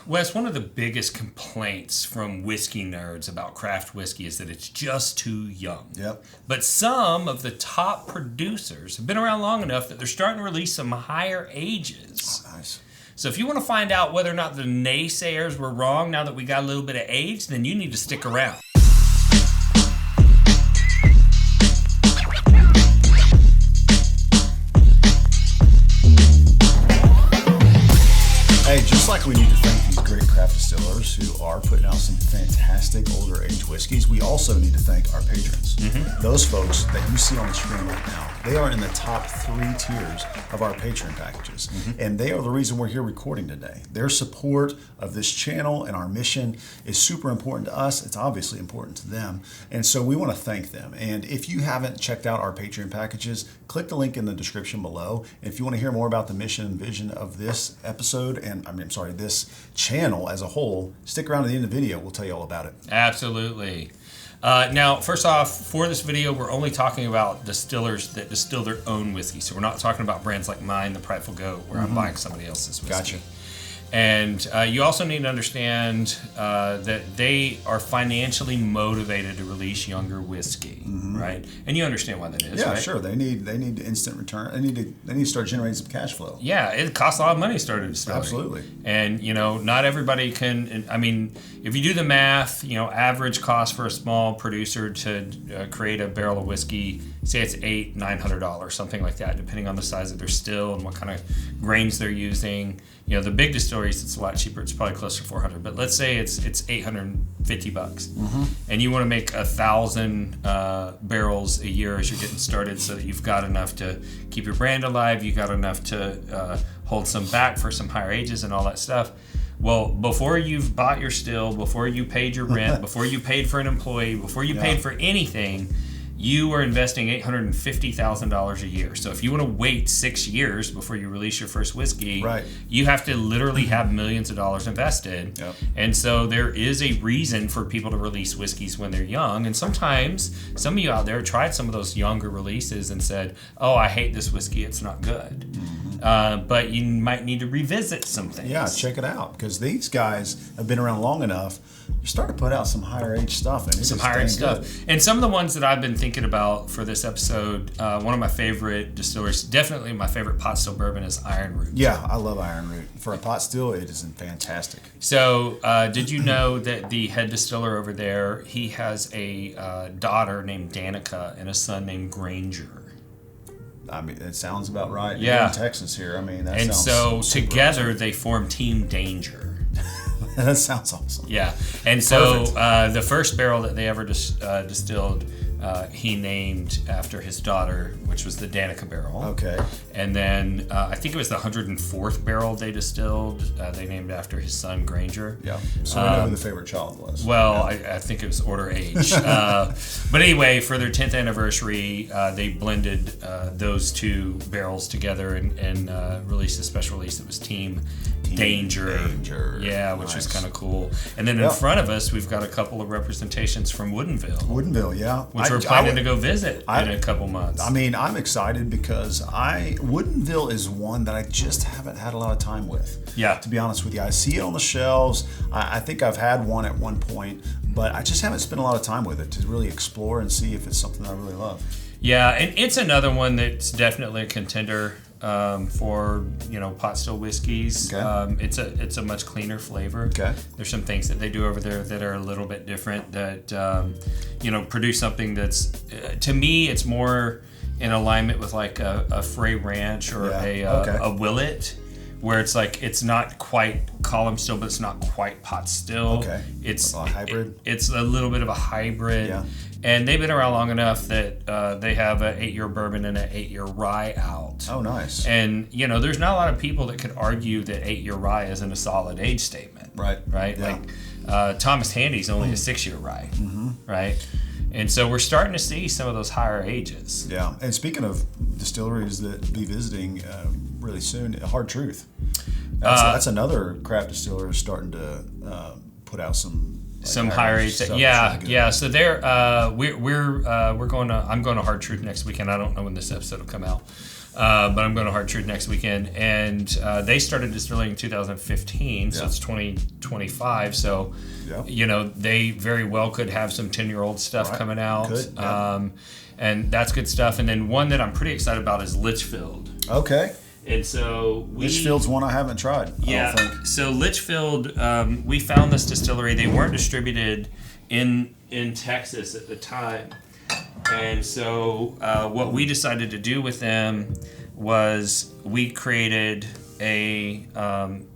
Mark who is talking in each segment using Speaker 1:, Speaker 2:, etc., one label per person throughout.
Speaker 1: Wes, one of the biggest complaints from whiskey nerds about craft whiskey is that it's just too young.
Speaker 2: Yep.
Speaker 1: But some of the top producers have been around long enough that they're starting to release some higher ages.
Speaker 2: Oh, nice.
Speaker 1: So if you want to find out whether or not the naysayers were wrong now that we got a little bit of age, then you need to stick around.
Speaker 2: Hey, just like we need to thank these great craft distillers who are putting out some fantastic older age whiskeys, we also need to thank our patrons. Mm-hmm. Those folks that you see on the screen right now, they are in the top 3 tiers of our Patreon packages. Mm-hmm. And they are the reason we're here recording today. Their support of this channel and our mission is super important to us. It's obviously important to them. And so we want to thank them. And if you haven't checked out our Patreon packages, click the link in the description below. And if you want to hear more about the mission and vision of this episode and this channel as a whole, stick around to the end of the video. We'll tell you all about it.
Speaker 1: Absolutely. Now, first off, for this video, we're only talking about distillers that distill their own whiskey. So we're not talking about brands like mine, the Prideful Goat, where I'm buying somebody else's whiskey.
Speaker 2: Gotcha.
Speaker 1: And you also need to understand that they are financially motivated to release younger whiskey, right? And you understand why that is,
Speaker 2: yeah,
Speaker 1: right?
Speaker 2: Sure. They need instant return. They need to start generating some cash flow.
Speaker 1: Yeah, it costs a lot of money to start a distillery.
Speaker 2: Absolutely.
Speaker 1: And not everybody can. I mean, if you do the math, average cost for a small producer to create a barrel of whiskey, say it's $800-900, something like that, depending on the size of their still and what kind of grains they're using. The big distilleries, it's a lot cheaper. It's probably close to $400. But let's say it's $850, and you want to make 1,000 barrels a year as you're getting started, so that you've got enough to keep your brand alive. You got enough to hold some back for some higher ages and all that stuff. Well, before you've bought your still, before you paid your rent, before you paid for an employee, before you paid for anything, you are investing $850,000 a year. So if you want to wait 6 years before you release your first whiskey,
Speaker 2: right,
Speaker 1: you have to literally have millions of dollars invested.
Speaker 2: Yep.
Speaker 1: And so there is a reason for people to release whiskeys when they're young. And sometimes some of you out there tried some of those younger releases and said, oh, I hate this whiskey, it's not good. But you might need to revisit some things.
Speaker 2: Yeah, check it out, because these guys have been around long enough. You start to put out some higher age stuff, and
Speaker 1: some higher age stuff. And some of the ones that I've been thinking about for this episode, one of my favorite distilleries, definitely my favorite pot still bourbon, is Iron Root.
Speaker 2: Yeah, I love Iron Root. For a pot still, it is fantastic.
Speaker 1: So, did you know that the head distiller over there, he has a daughter named Danica and a son named Granger?
Speaker 2: I mean, it sounds about right.
Speaker 1: Yeah.
Speaker 2: You're in Texas here. I mean, that
Speaker 1: and
Speaker 2: sounds
Speaker 1: so together awesome. They form Team Danger.
Speaker 2: That sounds awesome.
Speaker 1: Yeah. And so the first barrel that they ever distilled, he named after his daughter, which was the Danica barrel.
Speaker 2: Okay.
Speaker 1: And then I think it was the 104th barrel they distilled. They named after his son, Granger.
Speaker 2: Yeah. So we know who the favorite child was.
Speaker 1: Well, yeah. I think it was order age. But anyway, for their 10th anniversary, they blended those two barrels together and released a special release that was Team Danger. Yeah, which was kind of cool. And then in front of us, we've got a couple of representations from Woodinville.
Speaker 2: Woodinville, yeah.
Speaker 1: Which we're planning to go visit in a couple months.
Speaker 2: I mean, I'm excited because Woodinville is one that I just haven't had a lot of time with.
Speaker 1: Yeah.
Speaker 2: To be honest with you. I see it on the shelves. I think I've had one at one point, but I just haven't spent a lot of time with it to really explore and see if it's something that I really love.
Speaker 1: Yeah, and it's another one that's definitely a contender for pot still whiskeys.
Speaker 2: Okay.
Speaker 1: It's a much cleaner flavor.
Speaker 2: Okay.
Speaker 1: There's some things that they do over there that are a little bit different that produce something that's to me it's more in alignment with like a Frey Ranch or a Willet, where it's like it's not quite column still, but it's not quite pot still.
Speaker 2: Okay.
Speaker 1: It's
Speaker 2: a hybrid.
Speaker 1: It's a little bit of a hybrid.
Speaker 2: Yeah.
Speaker 1: And they've been around long enough that they have an 8-year bourbon and an 8-year rye out.
Speaker 2: Oh, nice.
Speaker 1: And, there's not a lot of people that could argue that 8-year rye isn't a solid age statement.
Speaker 2: Right.
Speaker 1: Yeah. Like Thomas Handy's only a 6-year rye. Right? And so we're starting to see some of those higher ages.
Speaker 2: Yeah. And speaking of distilleries that we'll be visiting really soon, Hard Truth. That's another craft distiller starting to put out some
Speaker 1: higher age stuff. Yeah. So they're I'm going to Hard Truth next weekend. I don't know when this episode will come out, but I'm going to Hard Truth next weekend. And they started distilling in 2015, so it's 2025. So, they very well could have some 10-year-old stuff coming out.
Speaker 2: Could, yeah.
Speaker 1: And that's good stuff. And then one that I'm pretty excited about is Litchfield.
Speaker 2: Okay.
Speaker 1: And so
Speaker 2: Litchfield's one I haven't tried.
Speaker 1: Yeah.
Speaker 2: I don't think.
Speaker 1: So Litchfield, we found this distillery. They weren't distributed in Texas at the time. And so what we decided to do with them was we created a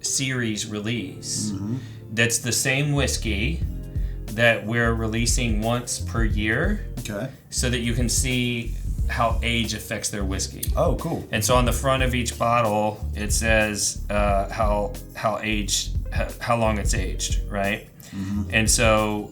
Speaker 1: series release that's the same whiskey that we're releasing once per year.
Speaker 2: Okay.
Speaker 1: So that you can see how age affects their whiskey.
Speaker 2: Oh, cool.
Speaker 1: And so on the front of each bottle, it says how long it's aged, right? And so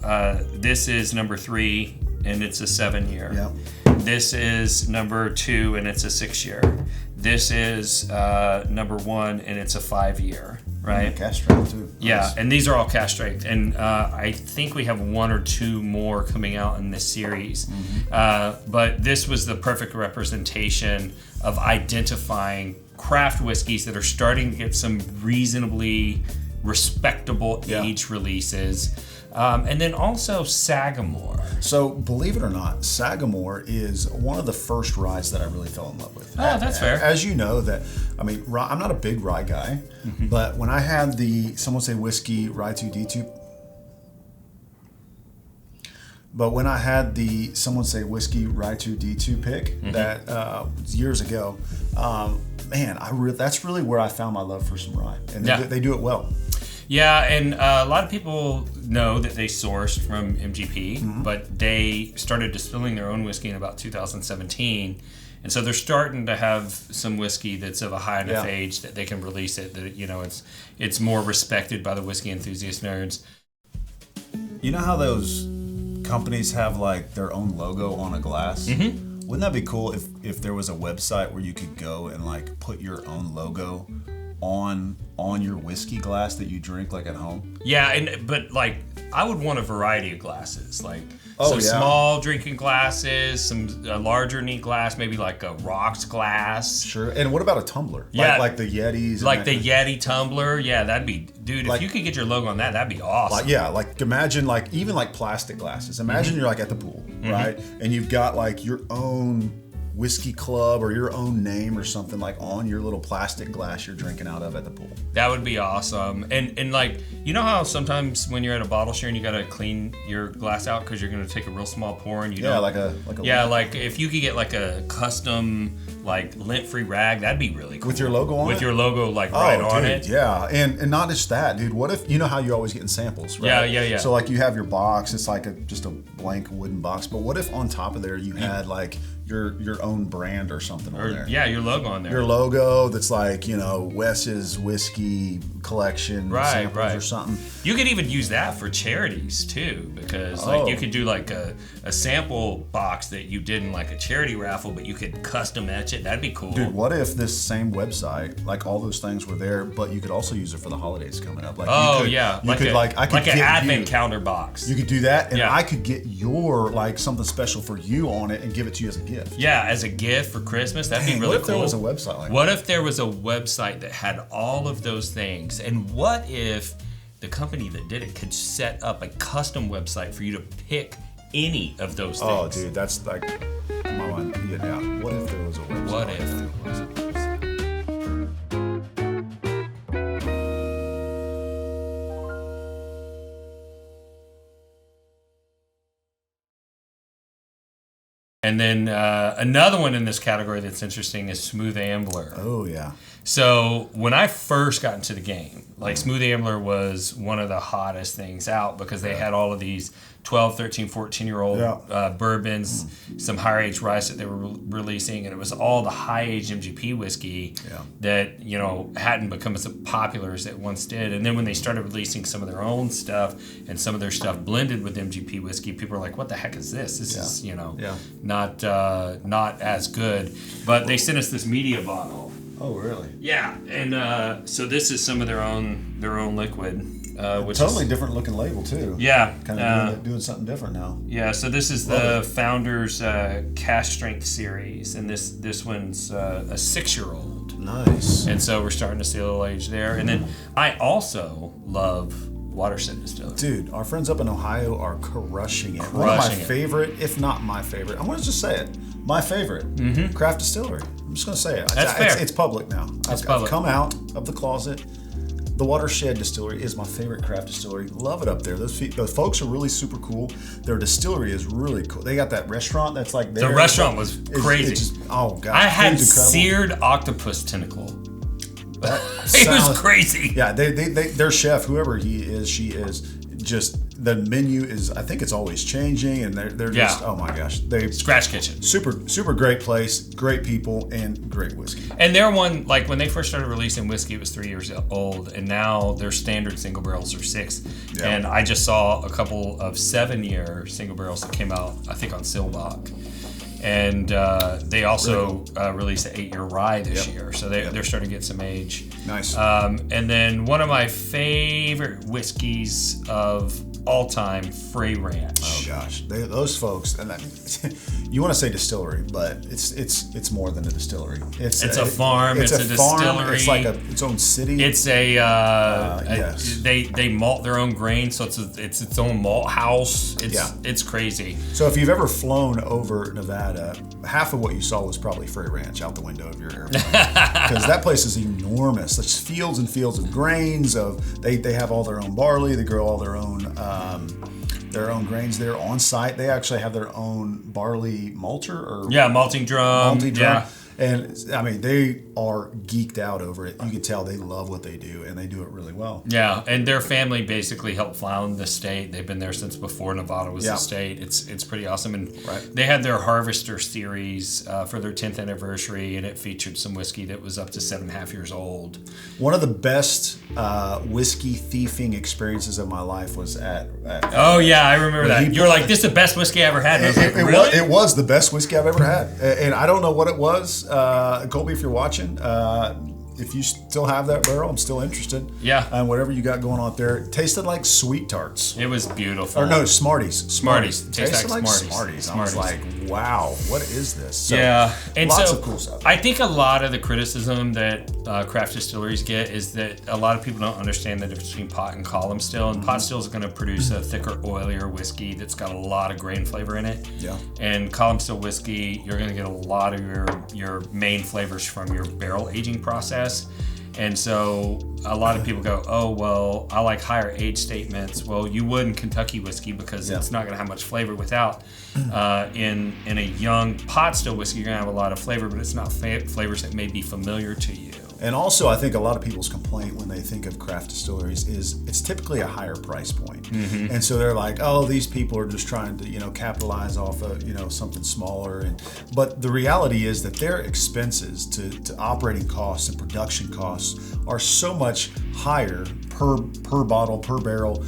Speaker 1: this is number 3, and it's a 7-year.
Speaker 2: Yeah.
Speaker 1: This is number 2, and it's a 6-year. This is number 1, and it's a 5-year, right?
Speaker 2: Cask strength too.
Speaker 1: Yeah,
Speaker 2: Nice.
Speaker 1: and these are all cask strength, and I think we have 1 or 2 more coming out in this series. But this was the perfect representation of identifying craft whiskeys that are starting to get some reasonably respectable age releases. And then also Sagamore.
Speaker 2: So, believe it or not, Sagamore is one of the first ryes that I really fell in love with.
Speaker 1: Oh, that's fair.
Speaker 2: As you know, rye, I'm not a big rye guy, but when I had someone say whiskey rye 2D2, but when I had someone say whiskey rye 2D2 pick that years ago, man, that's really where I found my love for some rye, and they do it well.
Speaker 1: Yeah, and a lot of people know that they sourced from MGP, but they started distilling their own whiskey in about 2017. And so they're starting to have some whiskey that's of a high enough age that they can release it, that it's more respected by the whiskey enthusiast nerds.
Speaker 2: You know how those companies have like their own logo on a glass? Wouldn't that be cool if there was a website where you could go and like put your own logo on your whiskey glass that you drink like at home?
Speaker 1: Yeah, but like I would want a variety of glasses, like small drinking glasses, some larger neat glass, maybe like a rocks glass.
Speaker 2: Sure. And what about a tumbler?
Speaker 1: Yeah,
Speaker 2: like the Yetis.
Speaker 1: Like the Yeti tumbler. Yeah, that'd be, dude.
Speaker 2: Like,
Speaker 1: if you could get your logo on that, that'd be awesome.
Speaker 2: Like imagine like even like plastic glasses. Imagine you're like at the pool, right? And you've got like your own whiskey club or your own name or something like on your little plastic glass you're drinking out of at the pool.
Speaker 1: That would be awesome. And like, you know how sometimes when you're at a bottle share and you gotta clean your glass out because you're gonna take a real small pour and like if you could get like a custom like lint-free rag, that'd be really cool.
Speaker 2: With your logo on it?
Speaker 1: With your logo like right on it.
Speaker 2: Yeah, and not just that, dude. What if, you know how you're always getting samples, right?
Speaker 1: Yeah.
Speaker 2: So like you have your box, it's like just a blank wooden box, but what if on top of there you had like your own brand or something on there?
Speaker 1: Yeah, your logo on there.
Speaker 2: Your logo that's like, Wes's whiskey collection samples or something.
Speaker 1: You could even use that for charities too, because like you could do like a sample box that you did in like a charity raffle, but you could custom etch it. That'd be cool.
Speaker 2: Dude, what if this same website, like all those things were there, but you could also use it for the holidays coming up? Like
Speaker 1: an advent calendar box.
Speaker 2: You could do that, and I could get your like something special for you on it and give it to you as a gift.
Speaker 1: Yeah, as a gift for Christmas, that'd be really cool.
Speaker 2: What if there was a website like that?
Speaker 1: What if there was a website that had all of those things? And what if the company that did it could set up a custom website for you to pick any of those things?
Speaker 2: Oh, dude, that's like my mind getting out. What if there was a website?
Speaker 1: What if there was a website? And then another one in this category that's interesting is Smooth Ambler.
Speaker 2: Oh, yeah.
Speaker 1: So when I first got into the game, like Smooth Ambler was one of the hottest things out because they had all of these 12, 13, 14-year-old bourbons, some higher-aged rice that they were releasing, and it was all the high-aged MGP whiskey that, hadn't become as popular as it once did. And then when they started releasing some of their own stuff and some of their stuff blended with MGP whiskey, people were like, what the heck is this? This is, not as good. But they sent us this media bottle.
Speaker 2: Oh, really?
Speaker 1: Yeah, and so this is some of their own liquid. which
Speaker 2: totally
Speaker 1: is
Speaker 2: different looking label too.
Speaker 1: Yeah,
Speaker 2: kind of doing something different now.
Speaker 1: Yeah, so this is the Founders Cash Strength series, and this one's a 6-year-old.
Speaker 2: Nice.
Speaker 1: And so we're starting to see a little age there. And then I also love Watershed Distillery.
Speaker 2: Dude, our friends up in Ohio are crushing it. One of my favorite, if not my favorite, I'm going to just say it, my favorite craft distillery. I'm just going to say it.
Speaker 1: That's fair.
Speaker 2: It's public now. I've come out of the closet. The Watershed Distillery is my favorite craft distillery. Love it up there. Those folks are really super cool. Their distillery is really cool. They got that restaurant that's like there.
Speaker 1: The restaurant was crazy.
Speaker 2: It's just, oh, God.
Speaker 1: I had seared octopus tentacle. It was crazy.
Speaker 2: Yeah, their chef, whoever he is, she is, just the menu is, I think it's always changing, and they're just, oh my gosh,
Speaker 1: Scratch Kitchen.
Speaker 2: Super great place, great people, and great whiskey.
Speaker 1: And their one, like when they first started releasing whiskey, it was 3 years old, and now their standard single barrels are 6. Yeah. And I just saw a couple of 7-year single barrels that came out, I think, on Silbach. And they also released an 8-year rye this year, so they're starting to get some age.
Speaker 2: Nice.
Speaker 1: And then one of my favorite whiskeys of all time, Frey Ranch.
Speaker 2: Oh gosh, those folks, and you want to say distillery, but it's more than a distillery. It's a farm. It's a distillery. It's like its own city.
Speaker 1: It's
Speaker 2: yes.
Speaker 1: They malt their own grain, so it's its own malt house. It's crazy.
Speaker 2: So if you've ever flown over Nevada, half of what you saw was probably Frey Ranch out the window of your airplane, because that place is enormous. It's fields and fields of grains. They have all their own barley. They grow all their own grains there on site. They actually have their own barley malting drum. Yeah. And I mean, they are geeked out over it. You can tell they love what they do, and they do it really well.
Speaker 1: Yeah, and their family basically helped found the state. They've been there since before Nevada was a state. It's pretty awesome. And they had their Harvester series for their 10th anniversary, and it featured some whiskey that was up to 7.5 years old.
Speaker 2: One of the best whiskey thieving experiences of my life was at
Speaker 1: oh yeah, I remember that. You were like, "This is the best whiskey I ever had." And I was like, "Really?"
Speaker 2: It was the best whiskey I've ever had, and I don't know what it was. Colby, if you're watching, if you still have that barrel, I'm still interested.
Speaker 1: Yeah.
Speaker 2: And whatever you got going on there, it tasted like sweet tarts.
Speaker 1: It was beautiful.
Speaker 2: Or no, Smarties.
Speaker 1: Tasted
Speaker 2: like Smarties. I was like, wow, what is this? So,
Speaker 1: and
Speaker 2: lots of cool stuff.
Speaker 1: I think a lot of the criticism that craft distilleries get is that a lot of people don't understand the difference between pot and column still. And pot still is going to produce a thicker, oilier whiskey that's got a lot of grain flavor in it.
Speaker 2: Yeah.
Speaker 1: And column still whiskey, you're going to get a lot of your main flavors from your barrel aging process. And so a lot of people go, oh, well, I like higher age statements. Well, you would in Kentucky whiskey because it's not going to have much flavor without. In a young pot still whiskey, you're going to have a lot of flavor, but it's not flavors that may be familiar to you.
Speaker 2: And also, I think a lot of people's complaint when they think of craft distilleries is it's typically a higher price point. Mm-hmm. And so they're like, oh, these people are just trying to, capitalize off of, something smaller. But the reality is that their expenses to operating costs and production costs are so much higher per bottle, per barrel,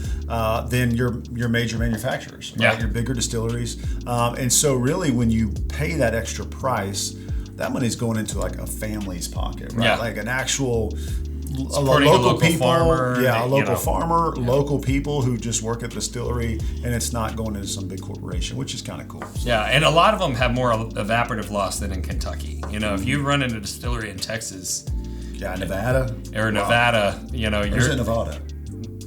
Speaker 2: than your major manufacturers, right? Your bigger distilleries. And so really when you pay that extra price, that money's going into like a family's pocket, right?
Speaker 1: Yeah.
Speaker 2: Like an actual
Speaker 1: local people, farmer.
Speaker 2: Yeah, a local farmer, local people who just work at the distillery, and it's not going into some big corporation, which is kind of cool. So.
Speaker 1: Yeah, and a lot of them have more evaporative loss than in Kentucky. If you run into a distillery in Texas,
Speaker 2: Nevada,
Speaker 1: or Nevada,
Speaker 2: Where's it Nevada?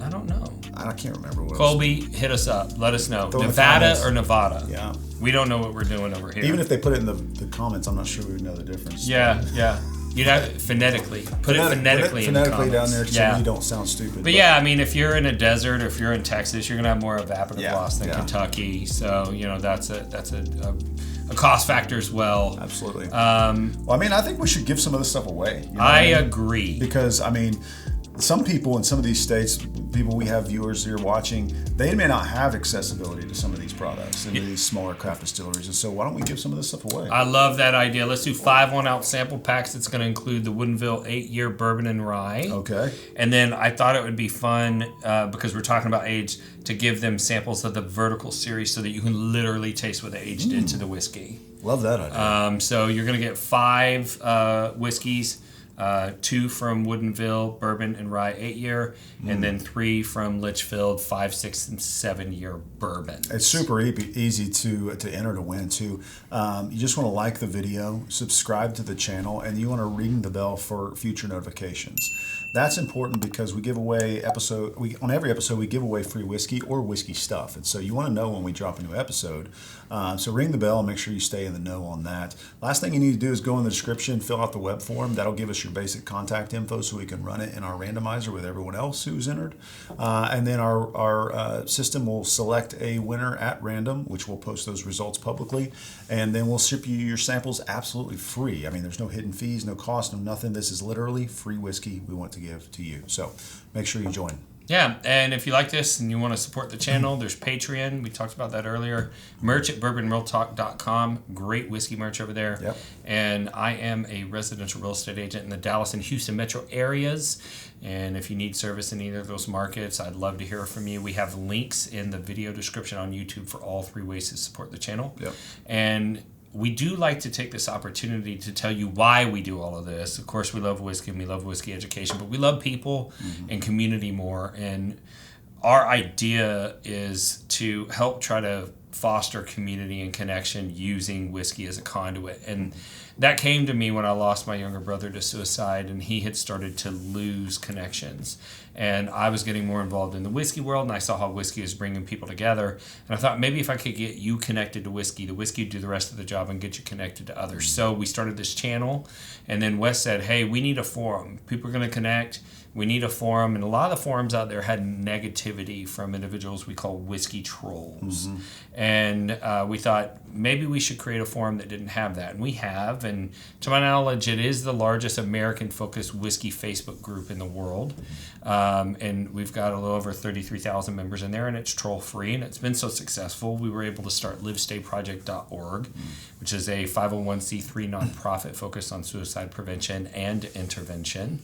Speaker 1: I don't know.
Speaker 2: I can't remember what.
Speaker 1: Colby, hit us up. Let us know. Nevada or Nevada?
Speaker 2: Yeah.
Speaker 1: We don't know what we're doing over here.
Speaker 2: Even if they put it in the comments, I'm not sure we would know the difference.
Speaker 1: Yeah. You'd have it phonetically. Put it phonetically in the comments.
Speaker 2: Down there so you don't sound stupid.
Speaker 1: But yeah, I mean, if you're in a desert or if you're in Texas, you're going to have more evaporative loss than Kentucky. So, that's a cost factor as well.
Speaker 2: Absolutely. I think we should give some of this stuff away.
Speaker 1: I agree.
Speaker 2: Because, some people in some of these states, people we have viewers here watching, they may not have accessibility to some of these products and these smaller craft distilleries. And so why don't we give some of this stuff away?
Speaker 1: I love that idea. Let's do 5 1-ounce sample packs. It's going to include the Woodinville 8-year bourbon and rye.
Speaker 2: Okay.
Speaker 1: And then I thought it would be fun, because we're talking about age, to give them samples of the vertical series so that you can literally taste what the age did to the whiskey.
Speaker 2: Love that idea.
Speaker 1: So you're going to get 5 whiskeys. 2 from Woodinville, Bourbon and Rye 8-year, and then 3 from Litchfield, 5, 6, and 7-year Bourbon.
Speaker 2: It's super easy to enter to win too. You just want to like the video, subscribe to the channel, and you want to ring the bell for future notifications. That's important because we give away on every episode we give away free whiskey or whiskey stuff, and so you want to know when we drop a new episode. So ring the bell and make sure you stay in the know on that. Last thing you need to do is go in the description, fill out the web form. That'll give us your basic contact info so we can run it in our randomizer with everyone else who's entered. And then our system will select a winner at random, which will post those results publicly. And then we'll ship you your samples absolutely free. I mean, there's no hidden fees, no cost, no nothing. This is literally free whiskey we want to give to you. So make sure you join.
Speaker 1: Yeah, and if you like this and you want to support the channel, there's Patreon. We talked about that earlier. Merch at bourbonrealtalk.com. Great whiskey merch over there.
Speaker 2: Yep.
Speaker 1: And I am a residential real estate agent in the Dallas and Houston metro areas. And if you need service in either of those markets, I'd love to hear from you. We have links in the video description on YouTube for all 3 ways to support the channel.
Speaker 2: Yep.
Speaker 1: And we do like to take this opportunity to tell you why we do all of this. Of course, we love whiskey and we love whiskey education, but we love people and community more. And our idea is to help try to foster community and connection using whiskey as a conduit. And that came to me when I lost my younger brother to suicide, and he had started to lose connections. And I was getting more involved in the whiskey world, and I saw how whiskey is bringing people together. And I thought maybe if I could get you connected to whiskey, the whiskey would do the rest of the job and get you connected to others. So we started this channel, and then Wes said, hey, we need a forum. People are going to connect. We need a forum. And a lot of the forums out there had negativity from individuals we call whiskey trolls. And we thought maybe we should create a forum that didn't have that. And we have. And to my knowledge, it is the largest American-focused whiskey Facebook group in the world. And we've got a little over 33,000 members in there, and it's troll-free. And it's been so successful, we were able to start livestayproject.org, which is a 501c3 nonprofit focused on suicide prevention and intervention.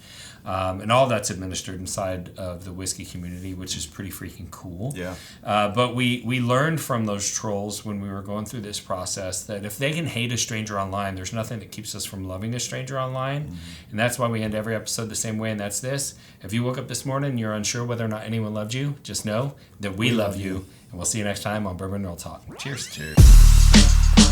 Speaker 1: And all that's administered inside of the whiskey community, which is pretty freaking cool.
Speaker 2: Yeah.
Speaker 1: But we learned from those trolls when we were going through this process that if they can hate a stranger online, there's nothing that keeps us from loving a stranger online. And that's why we end every episode the same way, and that's this. If you woke up this morning and you're unsure whether or not anyone loved you, just know that we love you. And we'll see you next time on Bourbon Real Talk. Cheers.
Speaker 2: Cheers.